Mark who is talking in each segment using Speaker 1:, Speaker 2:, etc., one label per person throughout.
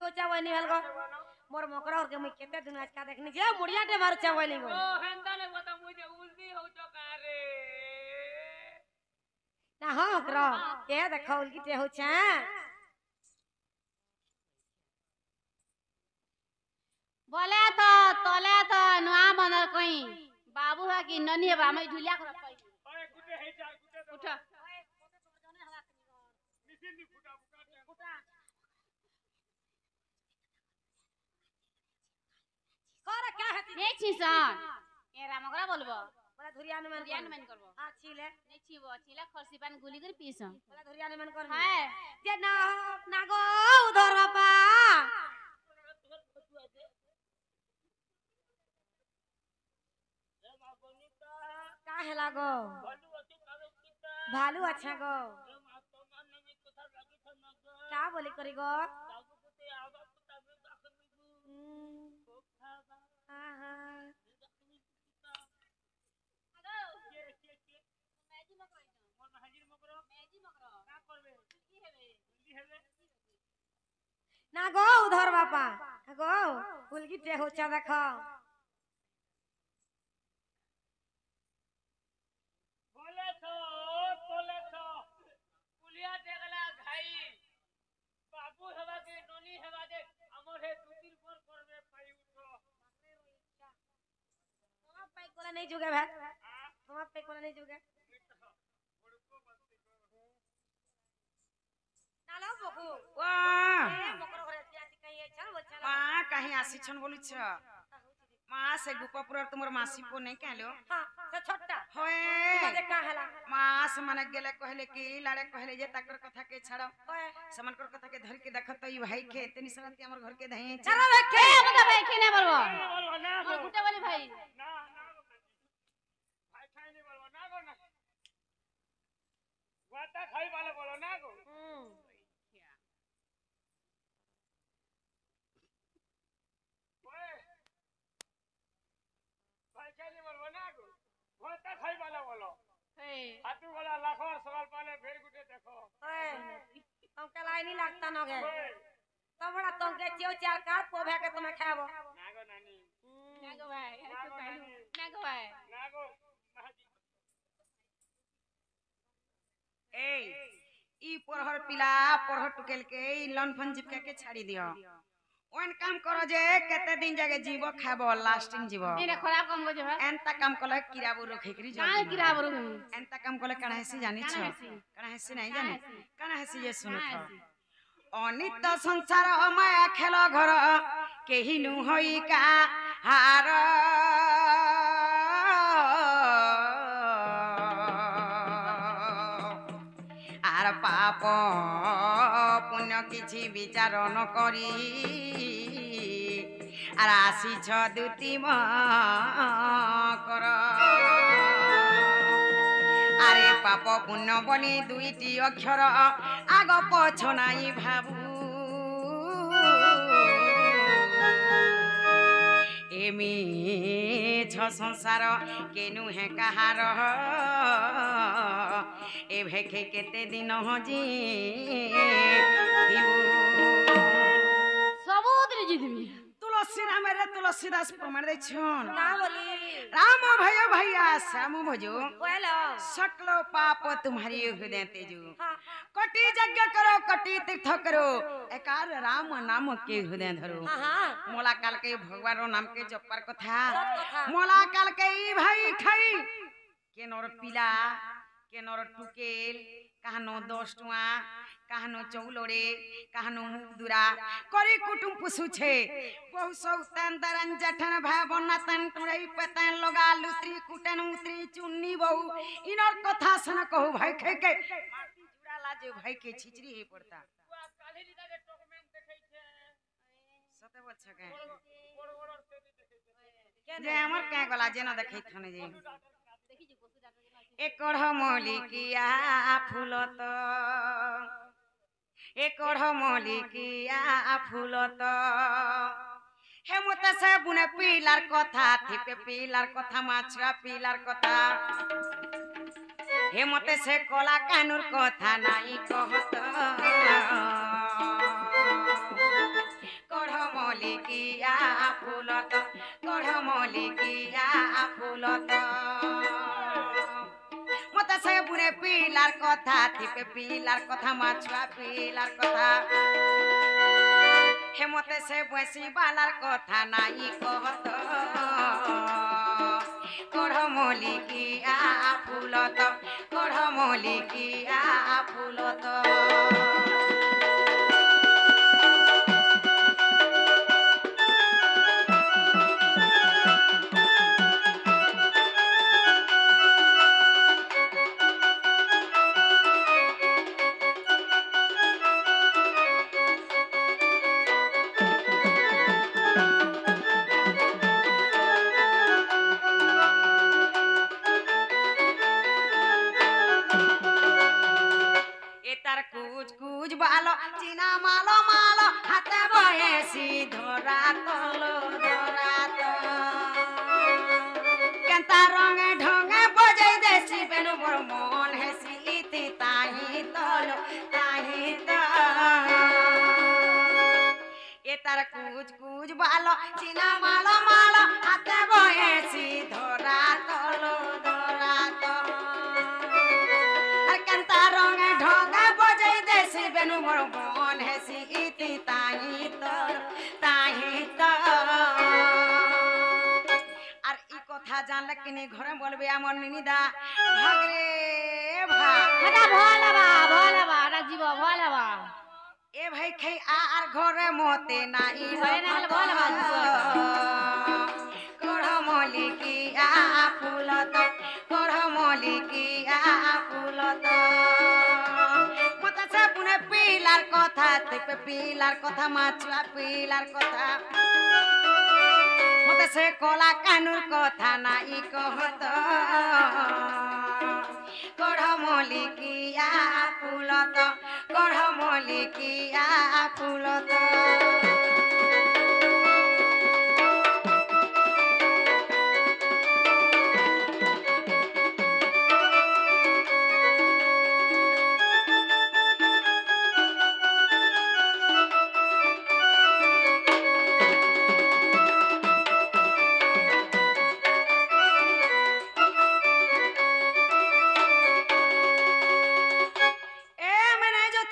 Speaker 1: चावनी हलगो मोर मोकरा और के मुई केते दिन आज का देखनी जे मुड़िया टे मार चावनी गो
Speaker 2: ओ हेंदा ने बता मुझे उल्टी हो तो का रे
Speaker 1: ना हो ओकरा के देखो उल्की टे हो छा
Speaker 3: बोले तो तोले तो नुआ बनल कहीं बाबू है कि ननी है बा मैं झुलिया कर पाई
Speaker 2: ओए गुटे हे जा गुटे
Speaker 3: उठा
Speaker 2: मिसिन दी फुटा
Speaker 1: कर क्या है
Speaker 3: नहीं छीसन ए रामगरा बोलबो
Speaker 1: बोला धुरिया ने मन
Speaker 3: ध्यान मन करबो
Speaker 1: हां छीले
Speaker 3: नहीं छीबो छीला खरसी पान गुली कर पीसन
Speaker 1: बोला धुरिया ने मन कर
Speaker 3: हाय
Speaker 1: जे ना गो उधर बापा का है लागो भालू अच्छा गो क्या बोली करी गो हां हां ना गो उधर बापा गो उल्की टे हो चा देखो
Speaker 2: बोले तो पुलिया देखला घाई बाबू हवा के ननी हवा दे हमर हे दुतिर पर करबे पाई उठो
Speaker 1: तुम्हारा पैक कोला नहीं जुगे भाई तुम्हारा पैक कोला नहीं जुगे नालो बकू
Speaker 4: वाह
Speaker 1: मकर घरे आसी कहीं छन बच्चा
Speaker 4: माँ कहीं आसी छन बोलू छ माँ से गुपापुर तुमर मासी को नहीं कहलो
Speaker 1: हां से छोटा
Speaker 4: होए
Speaker 1: तुमरे का हला
Speaker 4: माँ से मन गेले कहले कि लाड़े कहले जे ताकर कथा के छाड़ो
Speaker 1: ओए
Speaker 4: समन कर कथा के धर के देखत ई भाई के तनी सरती हमर घर के धई
Speaker 1: चलो देखे
Speaker 3: मतलब भाई के नहीं बोलबो
Speaker 2: बोलो ना
Speaker 3: और गुटे वाली भाई
Speaker 2: ना भाई खाई नहीं बोलो ना गो ना वाता खाई वाला बोलो ना गो ओए भाई खाई नहीं बोलो ना गो वाता खाई वाला बोलो
Speaker 3: हे
Speaker 2: हाथू वाला लाखों सवाल पाले फिर गुटे देखो
Speaker 1: ओए तुम के लाई नहीं लगता नगे
Speaker 2: ओए
Speaker 1: तो बड़ा तुम के चियो चार कार पोभे के तुम्हें खाबो
Speaker 2: ना गो नानी
Speaker 3: ना गो भाई तू कहलू ना गो भाई
Speaker 2: ना गो महाजी
Speaker 4: ए ई परहर पिला परहर टुकेल के ई लनफन जिपके के छाड़ी दियो ओन काम करो जे केते दिन जाके जीवो खाबो लास्टिंग जीवो
Speaker 3: नहीं खराब काम को जो है
Speaker 4: एंता काम कले किराबो रखेकरी
Speaker 3: काहे
Speaker 4: जल्दी
Speaker 3: गिरा बरु
Speaker 4: एंता काम कले कणाहेसी जानि छ
Speaker 3: कणाहेसी।
Speaker 4: कणाहेसी नहीं जानि कणाहेसी ये सुनो
Speaker 3: कणाहेसी।
Speaker 4: अनित संसार माया खेल घर केही नु होई का हार आर पाप पुण्य किछि विचार न करी আর আসিছ দুতি কর আরে পাপ পুণ্য বলি দুইটি অক্ষর আগ পছ নাই ভাবু এমি ছ সংসার কেনু হে কাহার এ ভেখে কেতে দিন হজি
Speaker 3: सबूत जितबी
Speaker 4: तुलसी राम रे तुलसीदास प्रमाण दे छन
Speaker 1: का बोली
Speaker 4: राम भय भैया श्याम भजो
Speaker 1: ओएलो
Speaker 4: सकलो पाप तुम्हारी हृदय तेजो
Speaker 1: हां
Speaker 4: कटी यज्ञ करो कटी तीर्थ करो एकार राम नाम के हृदय धरो
Speaker 1: हां हां
Speaker 4: मोला काल के भगवान नाम के जपर कथा
Speaker 1: सब कथा।
Speaker 4: मोला काल के ई भाई खाई के नर पिला के नर टुकेल काहनो 10 टुआ काहनो चौलोड़े काहनो मुगदुरा करी कुटुम पुसु छे बहु सौतन दरन जठन भाई बनातन तुरई पतन लगा लुत्री कुटन उतरी चुन्नी बहु इनर कथा सन कहू भाई खे के माटी जुड़ा लाजे भाई के छिचरी हे पड़ता
Speaker 2: बुआ काली लीला के टोकमेंट देखै छे
Speaker 4: सते बच्चा के
Speaker 2: बड़ बड़ से देखै छे
Speaker 4: जे हमर के गला जेना देखै थने जे
Speaker 3: देखि जे पशु डॉक्टर के
Speaker 4: एकड़ मलिकिया फूलत एकड़ मलिकिया फूलत हेमते से बुने पिलार कथा थिपे पिलार कथा माछरा पिलार कथा हेमते से कला कानुर कथा नाई कहत ফুলত কঢ়মলিকিয়া ফুলত মতে সে বুড়ে পিলার কথা থিপে পিলার কথা মাছুয়া পিলার কথা হে মতে সে বসি বালার কথা নাই কহত কঢ়মলিকিয়া ফুলত কঢ়মলিকিয়া ফুলত এটার কুচ কুচ বালো চিনা মালো মালো হাতে বয়েছি ধরা তলো ধরা কেনতা রঙে ঢঙে বজাই দেছি বেনু বড় মন হেসি ইতি তাহি তলো তাহি এটার কুচ কুচ বালো চিনা মালো মালো হাতে বয়েছি ধরা তলো ধরা কেনতা রঙে ঢঙে বজাই দেছি বেনু বড় মন হেসি ইতি তাহি তাহি আর ই কথা জানলে কিনি ঘরে বলবে আমার নিনিদা ভাগরে ভাগ
Speaker 3: এটা ভলাবা রাজীব ভলাবা
Speaker 4: এ ভাই খাই আর ঘরে মতে নাই
Speaker 3: ঘরে না হলে ভলাবা
Speaker 4: কঢ়মলিকিয়া ফুলত কঢ়মলিকিয়া ফুলত মতে সে পুনে পিলার কথা থেকে পিলার কথা মাছুয়া পিলার কথা মতে সে কলা কানুর কথা নাই কহত কঢ়মলিকিয়া ফুলত কঢ়মলিকিয়া ফুলত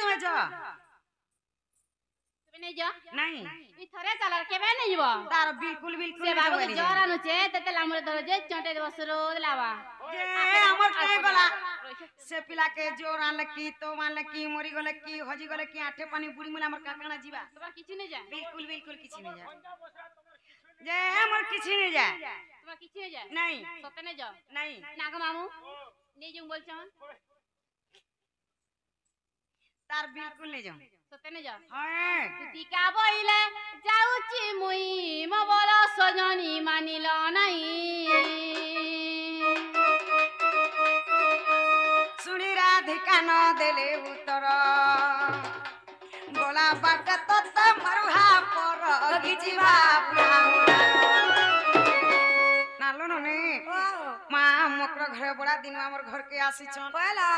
Speaker 3: তুমি নেই যা
Speaker 4: नहीं
Speaker 3: ই থরে চালার কেবে নেই যাব
Speaker 4: तार बिल्कुल बिल्कुल
Speaker 3: সে বাবু
Speaker 4: नहीं
Speaker 3: জ্বর আনুছে তেতে লামরে ধরে যে চটে বসরো লাবা
Speaker 4: जे हमर कहे गला से पिला के जोर आनले की तो मानले की मरी गले की हजी गले की आठे पानी बुड़ी मुला हमर काकना जीवा
Speaker 3: তোমার কিছু নেই যায়
Speaker 4: बिल्कुल बिल्कुल किछि नहीं जा जे हमर किछि नहीं जा
Speaker 3: তোমার কিছু নেই যায়
Speaker 4: नहीं
Speaker 3: সতে নেই যাও
Speaker 4: नहीं
Speaker 3: নাগো মামু নেই জং বলছন
Speaker 4: तार बिल्कुल नहीं जा
Speaker 3: সতে নেই যাও
Speaker 4: हां
Speaker 3: টিকা বইলে যাউচি মুই মো বল সজনি মানিল নাই
Speaker 4: सुनी राधिका न देले उतर गोला बाट तत मरुहा पर गिजिबा नालो नने मा मकर घरे बड़ा दिन हमर घर के आसी छन कहला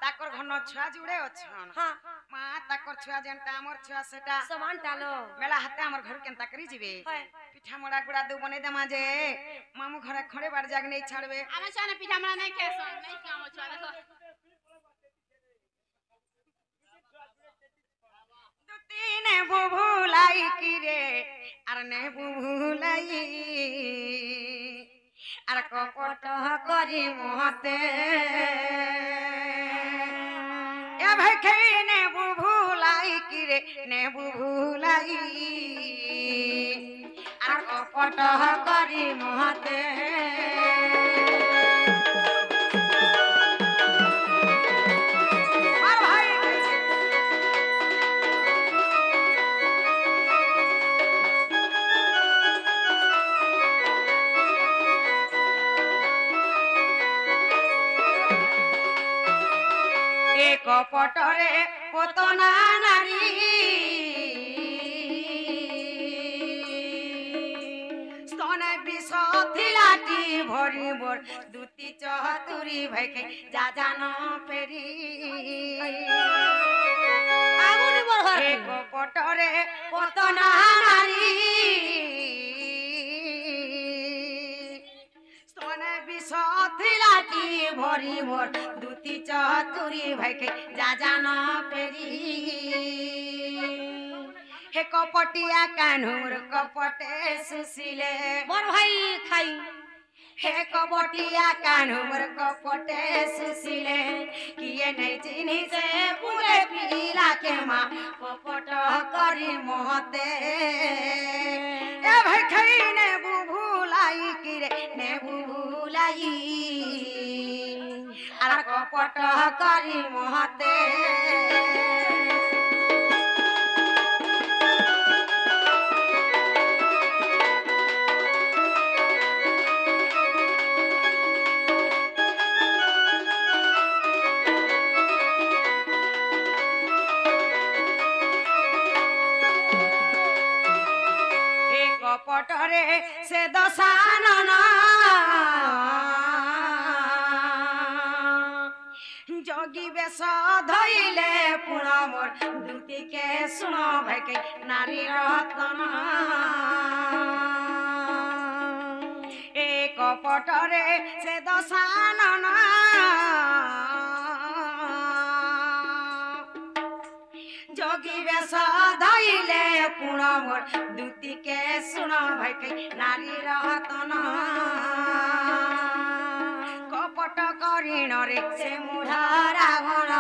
Speaker 4: ताकर घर न छुआ जुड़े अछन हां मा ताकर छुआ जेनटा हमर छुआ सेटा
Speaker 1: समान टालो
Speaker 4: मेला हाथे हमर घर केनता करी जिबे पिठा मोड़ा गुड़ा दु बने दमा जे मामू घरे खड़े बार जाग नहीं छाड़बे
Speaker 3: আমি চানে পিঠা মারা নাই খেছ নাই কাম ছ দেখো
Speaker 4: দুতিনে বুভুলাই কি রে আর নে বুভুলাই আর কপট করি মতে এ ভাই খাই নে বুভুলাই কি রে নে বুভুলাই আর কপট করি মতে আর ভাই কপটরে পতনা নারী স্তনে বিষ থিলাটি ভরিবর দুতি চতুরি ভাইকে যা জান ফেরি কপটরে পতনা নারী तुरी भाई के जा जाना पेरी हे कपटिया कान्हुर कपटे सुसिले
Speaker 1: बड़ भाई खाई
Speaker 4: हे कपटिया कान्हुर कपटे सुसिले किए नहीं चिनी से पूरे पीला के माँ कपट करी मोहते ए भाई खाई ने बुभुलाई किरे ने बुभुलाई आर कपट करी मोहते कपटरे से दशानन जोगी बेश धइले पुण मोर दुती के सुन भाई के नारी रतन ए कपटरे से दशानन जोगी बेश धइले पुण मोर दुती के सुन भाई के नारी रतन कपट करिण रे से मुढ़ा रावण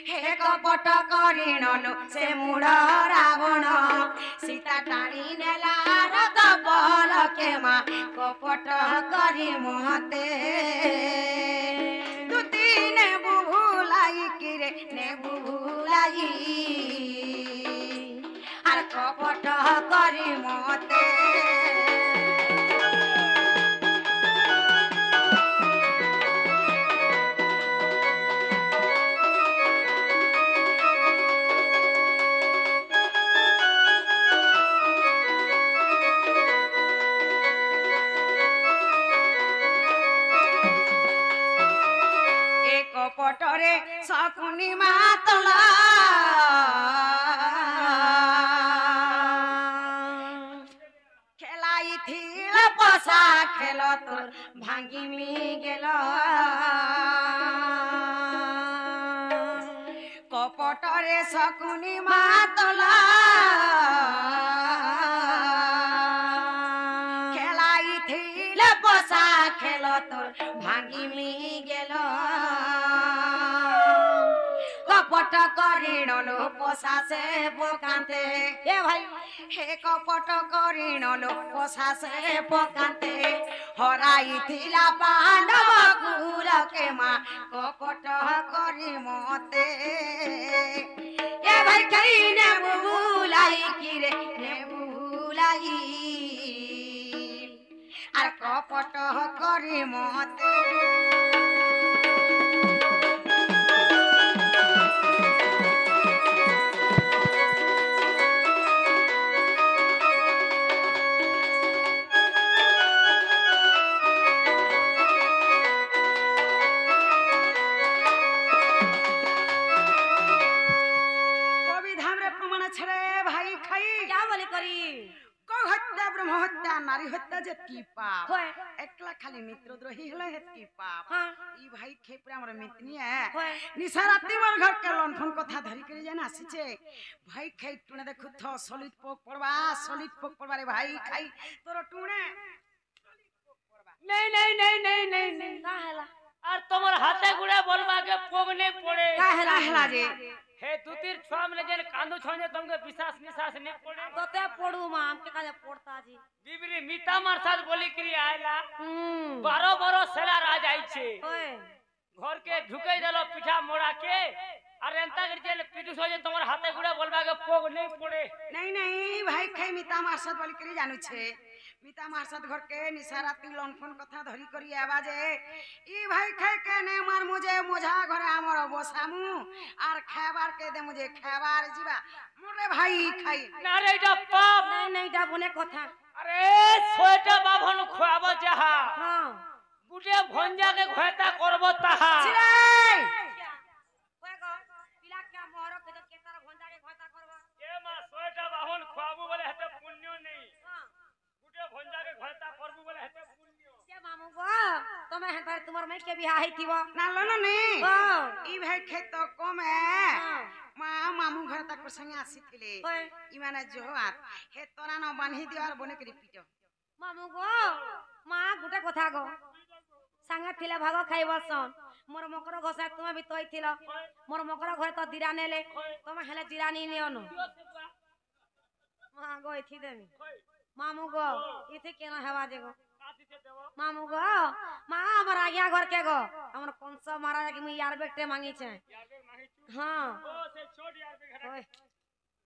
Speaker 4: हे कपट करिण लो से मुढ़ा रावण सीता टाणी नेला रत बल के माँ कपट करी मोहते दुती ने बुभुलाई किरे ने बुभुलाई आर कपट करी मोहते कपटरे शकुनी मातला खेलाई थिल पसा खेल तोर भांगी मी गेल कपटरे शकुनी मातला खेलाई थिल पसा खेल तोर भांगी मी गेल कपट करिण लो पोसा से पोकाते हे भाई हे कपट करिण लो पोसा से पोकाते हराई थिला पांडव कुल के माँ कपट करी मोते ए भाई कई ने बुलाई किरे ने बुलाई आर कपट करी मोते ब्रह्म हत्या नारी हत्या जेतकी पाप
Speaker 1: होय
Speaker 4: एकला खाली मित्रद्रोही हले हेतकी पाप
Speaker 1: हां
Speaker 4: ई भाई खेपरे हमर मितनी है
Speaker 1: होय
Speaker 4: निसाराती मोर घर के लंठन कथा धरी करे जाना आसीचे भाई खाई टुने देखु थ सलित पोक पड़वा रे भाई खाई तोर टुने
Speaker 2: नहीं नहीं नहीं नहीं नहीं नहीं
Speaker 1: का हला
Speaker 2: और तुम्हार हाथे गुड़े बोलबा के पोग नहीं पड़े
Speaker 1: का हला
Speaker 4: जे
Speaker 2: हे दुतीर छुआ में जेन कांदो छने तुमके विश्वास निश्वास नहीं पड़े
Speaker 1: तोते पड़ू मां हमके काजे पड़ता जी
Speaker 2: बिबरी मीता मार साथ बोली करी आयला 12 सेला राज आई छे
Speaker 1: ओए
Speaker 2: घर के ढुके देलो पीठा मोड़ा के अरे अंता कर जेल पीठू सो जे तुम्हार हाथे गुड़े बोलबा के पोग नहीं पड़े
Speaker 4: नहीं नहीं भाई खाई मीता मार साथ बोली करी जानू छे मीता मार साथ घर के निसाराती लंठन कथा धरी करी आवाजे ई भाई खाई के ने मार मुझे मोझा घरे हमर बसामु आर खाबार के दे मुझे खाबार जीवा मोरे भाई खाई
Speaker 2: ना रे इटा पाप
Speaker 1: नहीं नहीं डा बने कथा
Speaker 2: अरे सोएटा बाभन खुआबो जहा
Speaker 1: हां
Speaker 2: गुटे भंजा के घोता करबो ताहा
Speaker 4: चिरे
Speaker 1: ओए गो पिला क्या मोहर के केतार भंजा के घोता करबो
Speaker 2: ए मा सोएटा बाभन खुआबो बोले हते पुण्य नहीं
Speaker 1: हां
Speaker 2: गुटे भंजा के घोता करबो बोले हते पुण्य
Speaker 1: के मामू गो ତମେ ହେନ୍ତା ତୁମର ମାଇ କେ ବିହା ହେଇଥିବ
Speaker 4: ନାଲୋ ନେ
Speaker 1: ଓ
Speaker 4: ଇ ଭାଇ ଖେତ କମେ
Speaker 1: ହଁ।
Speaker 4: ମା ମାମୁ ଘର ତାଙ୍କ संगे ଆସିଥିଲେ
Speaker 1: ହୋଏ
Speaker 4: ଇ ମାନେ ଜୋହାର ହେ ତରା ন ବାନ୍ଧି ଦିଆର বনে করে পিট
Speaker 1: মামু গো মা গুটে কথা গো সাঙ্গা থিলা ভাগ খাইবসন মোর মকর ঘষা তুমি ବି তইছিল মোর মকর ঘরে তো দিরা নেলে তুমি হেলে দিরা নি নিয়নো মা গো এথি দেমি মামু গো ইথে কেন হেবা যে গো মামু গো মা আমার আজ্ঞা ঘর কে গো আমার কংস মহারাজ কি মুই ইয়ার বেটে মাঙ্গিছে হ্যাঁ ওই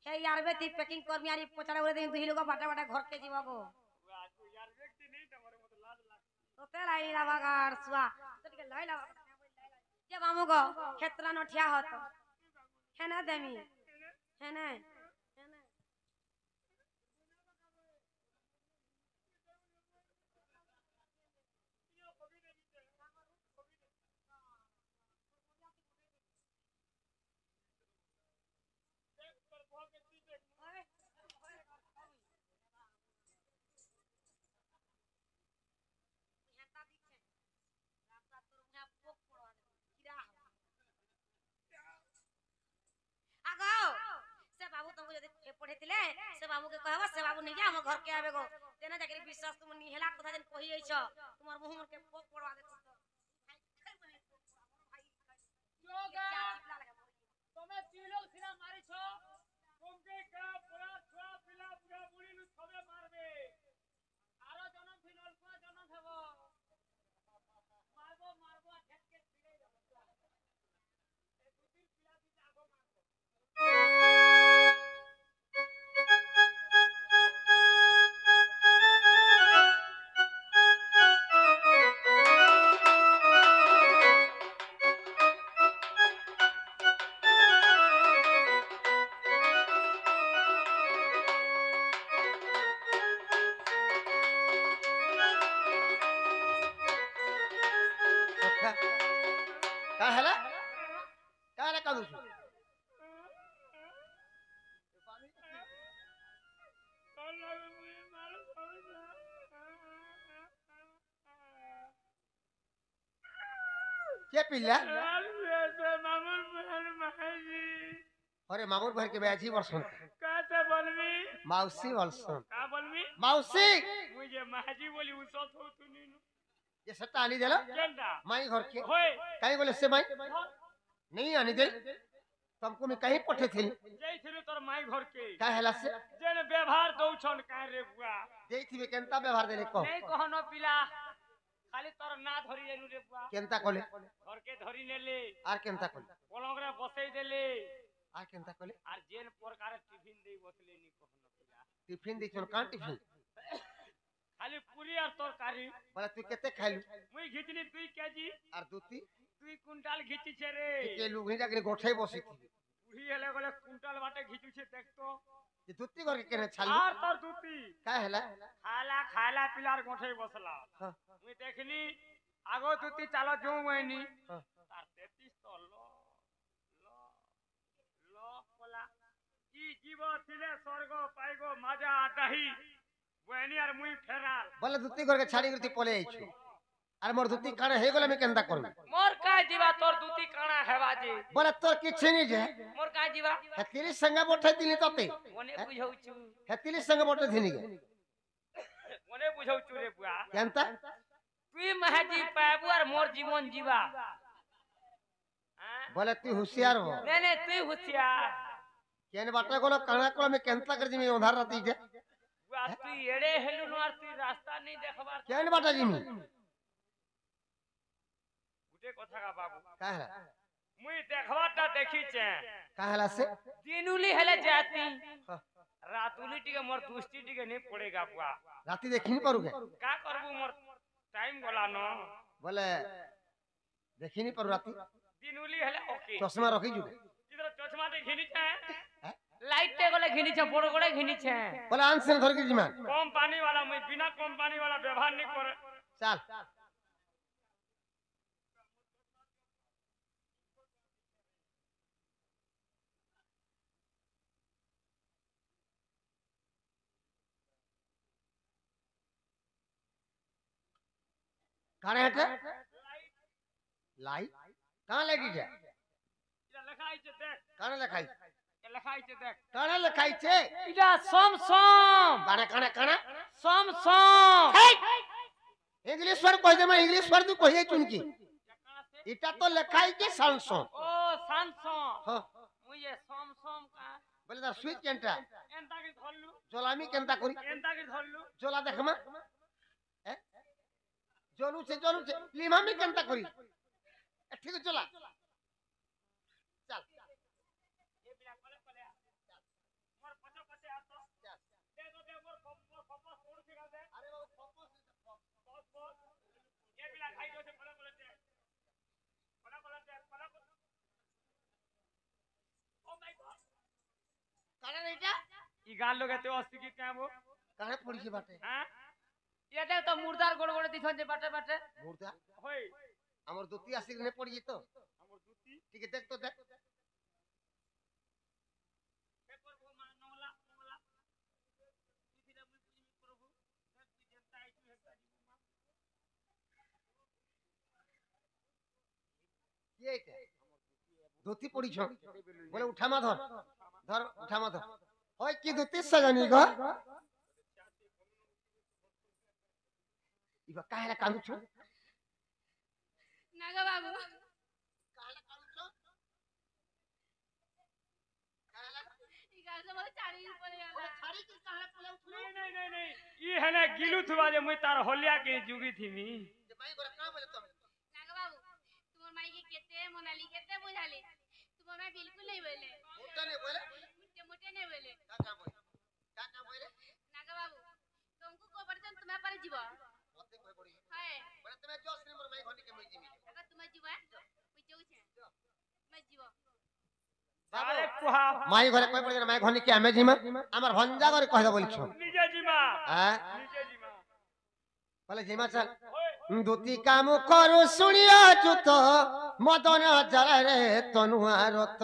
Speaker 1: হে ইয়ার বেটি প্যাকিং করমি আরি পচাড়া করে দেই দুই লোক বাটা বাটা ঘর কে ଯିବ গো তোতে লাইলা বাগার সুয়া তো টিকে লাইলা যে মামু গো ক্ষেত্রা ন ঠিয়া হত হেনা দেমি হেনা হেনা আগো সে বাবু তুমি যদি পড়েছিলে সে বাবু কে কহবা সে বাবু নিয়ে আমার ঘর কে আবে গো তেনা জাকি বিশ্বাস তুমি নিহেলা কথা যেন কহি আইছ তোমার মুহ মর কে পোক পড়বা দেখো
Speaker 2: যোগা তুমি তিলক সিনা মারিছ তুমি কা পুরা ছুয়া পিলা পুরা বুড়ি নু সবে মারবে আরো জনম ফিন অল্প জনম হব মারবো মারবো ঠেককে ফিরে যাব এই দুটির পিলা দিতে আগো মারবো
Speaker 5: का हैला का रे कादू के पिल्ला अरे मामूर भर के बैठी वर्षन
Speaker 2: কাতে বলবি
Speaker 5: माउसी वर्षन
Speaker 2: কা বলবি
Speaker 5: माउसी
Speaker 2: মুই যে মাহাজি বলি উসত হতু নিনু
Speaker 5: ये सट्टा आनी देला
Speaker 2: কেনটা
Speaker 5: माई घर के
Speaker 2: होय
Speaker 5: कहीं बोले से माई नहीं आनी दे तुमको मैं कहीं पठे थी
Speaker 2: যাইছিলু তোর মাই ঘরকে
Speaker 5: का हैला से
Speaker 2: যেন ব্যবহার দউছন কাই রে বুয়া
Speaker 5: देई थी केनता व्यवहार देले को
Speaker 2: নেই কহনো পিলা খালি তোর না ধরি এলু রে বুয়া
Speaker 5: केनता कोले
Speaker 2: ঘরকে ধরি নেলে
Speaker 5: आर केनता कोले
Speaker 2: পলংরে বসাই দেলে
Speaker 5: आर केनता कोले
Speaker 2: আর যেন প্রকার টিফিন দেই বসলে নি কহনো পিলা
Speaker 5: टिफिन दी चोन कान टिफिन
Speaker 2: খালি পুরি আর তরকারি
Speaker 5: बोला तू केते खाइलु
Speaker 2: মুই ঘিচনি 2 কেজি
Speaker 5: आर दूती
Speaker 2: 2 কুইন্টাল ঘিচিছে রে
Speaker 5: के लुगनी जाके गोठाई बसी थी
Speaker 2: পুরি হেলে গলে কুইন্টাল বাটে ঘিচুছে দেখতো
Speaker 5: ये दूती घर के केने छालु
Speaker 2: আর তোর দুতি
Speaker 5: का हैला
Speaker 2: খালা খালা পিলার গোঠাই বসলা
Speaker 5: हां
Speaker 2: মুই দেখনি আগো দুতি চালো জৌ হইনি
Speaker 5: हां
Speaker 2: তার 33 তো ল কলা কি জীব ছিলে স্বর্গ পাইগো মাজা আটাহি বইনি আর মুই ফেরাল
Speaker 5: बोले दूती घर के छाड़ी करती पले आइछु आर मोर दूती काने हे गेला मैं केनता करबी
Speaker 2: মোর কাই দিবা তোর দুতি কানা হেবা যে
Speaker 5: बोले तोर किछ नहीं जे
Speaker 2: মোর কাই দিবা
Speaker 5: हेतिली संग बोठे दिली तते
Speaker 2: মনে বুঝাউছু
Speaker 5: हेतिली संग बोठे दिनी गे
Speaker 2: মনে বুঝাউছু রে বুয়া
Speaker 5: केनता
Speaker 2: তুই মাহাজি পাবু আর মোর জীবন जीवा
Speaker 5: बोले तू होशियार हो
Speaker 2: নে নে তুই হুঁশিয়ার
Speaker 5: केन बाटे कोलो काना कोलो मैं केनता कर जिमी उधार राती जे
Speaker 2: বুয়া তুই এড়ে হেলু ন আর তুই রাস্তা নেই দেখবার
Speaker 5: केन बाटा जिमी
Speaker 2: গুটে কথা কা বাবু
Speaker 5: का है
Speaker 2: মুই দেখবারটা দেখিছে
Speaker 5: का हैला से
Speaker 2: দিনুলি হেলে জাতি
Speaker 5: हाँ,
Speaker 2: রাতুলি টিকে মোর দুষ্টি টিকে নেই পড়েগা বুয়া
Speaker 5: राती देखी नहीं पारुगे
Speaker 2: কা করবু মোর টাইম গলা ন
Speaker 5: बोले देखी नहीं पारु राती
Speaker 2: দিনুলি হেলে ওকে
Speaker 5: चश्मा रखी जुगे
Speaker 2: ইদর চশমাতে ঘিনিছে
Speaker 5: हैं?
Speaker 2: লাইটে গলে ঘিনিছে বড় করে ঘিনিছে
Speaker 5: बोले आंसर धर के जिमा
Speaker 2: কোম্পানি वाला মুই বিনা কোম্পানি वाला ব্যবহার নি করে
Speaker 5: चल काने हटे लाई कहाँ लगी छे
Speaker 2: এটা লেখা আছে দেখ
Speaker 5: कहाँ लिखाई
Speaker 2: এ লেখা আছে দেখ
Speaker 5: कहाँ लिखाई छे
Speaker 2: এটা সম সম
Speaker 5: काना काना काना
Speaker 2: সম সম
Speaker 5: इंग्लिश वर्ड कह दे मैं इंग्लिश वर्ड तू कहिए चुनकी इटा तो लिखाई के सांसो
Speaker 2: ও সানসম
Speaker 5: हां
Speaker 2: মুই এ সম সম কা
Speaker 5: बोले दा स्विच केंटा
Speaker 2: এন্তা কি ধরলু
Speaker 5: जोलामी केंटा करी
Speaker 2: এন্তা কি ধরলু
Speaker 5: जोला देखमा ए जोलू से लिमामी केंटा करी ठीक जोला चल
Speaker 2: এ বিনা কলে কলে মোর পছ পছে আ তো দে তো দে মোর ফপস পড়ছে গা দে আরে বাবু ফপস বস এ বিনা খাই গছে কলে কলে দে কলে কলে দে কলে ও মাই গড
Speaker 5: काना रेटा
Speaker 2: ই গাল লগাতে অস্তি কি কামো
Speaker 5: काना पड़ी छे बाटे
Speaker 2: হ্যাঁ এ দেখ তো মুর্দার গোড় গোড় দিছন যে বাটে বাটে
Speaker 5: मुर्दा
Speaker 2: হই
Speaker 5: हमर दुती आसिक ने पड़ी तो
Speaker 2: আমার জুতি
Speaker 5: ठीक है देख तो देख
Speaker 2: পেপর ভো মা নলা নলা পৃথিবীতে মুই পুজি প্রভু তুই যেনতা আইছু হেতা দিবু মা
Speaker 5: ये है धोती पड़ी छ बोले उठा मा धर धर उठा मा धर होय की धोती सजनी गो इबा काहेला कांदु छ
Speaker 3: নাগা বাবু
Speaker 5: काहेला कांदु छ काहेला
Speaker 3: ই গাছে বলে চারি পড়ে গেল
Speaker 5: छाड़ी की काहेला पले उठलो
Speaker 2: नहीं नहीं नहीं नहीं ई हने गिलु थुबा जे मुई तार होलिया के जुगी थीमी
Speaker 5: जे भाई गोरा का बोले तुम
Speaker 3: নাগা বাবু তোমার মাইকে কেতে মোনালি কেতে বুঝালি তোমার মা বিলকুল नहीं बोले
Speaker 5: मोटा ने बोले
Speaker 3: मुझे मोटे नहीं बोले
Speaker 5: का बोले का बोले
Speaker 3: नागा बाबू तुमको को बर्तन तुम्हें पर जीवा
Speaker 5: मते कोई पड़ी
Speaker 3: हाय
Speaker 5: बोले तुम्हें जो श्री मोर माई घनी के मई जिमी
Speaker 3: अगर तुम्हें जीवा मुझे जाऊ छे मैं जीवा
Speaker 2: सारे कुहा
Speaker 5: माई घरे कोई पड़ी माई घनी के हमें जिमा हमर भंजा करे कह दे बोल छ
Speaker 2: निजे जीमा
Speaker 5: हां
Speaker 2: निजे जीमा
Speaker 5: बोले जिमा चल
Speaker 2: ओए
Speaker 5: धोती काम करू सुनिया जुत मदन जरा रे तनुआ रत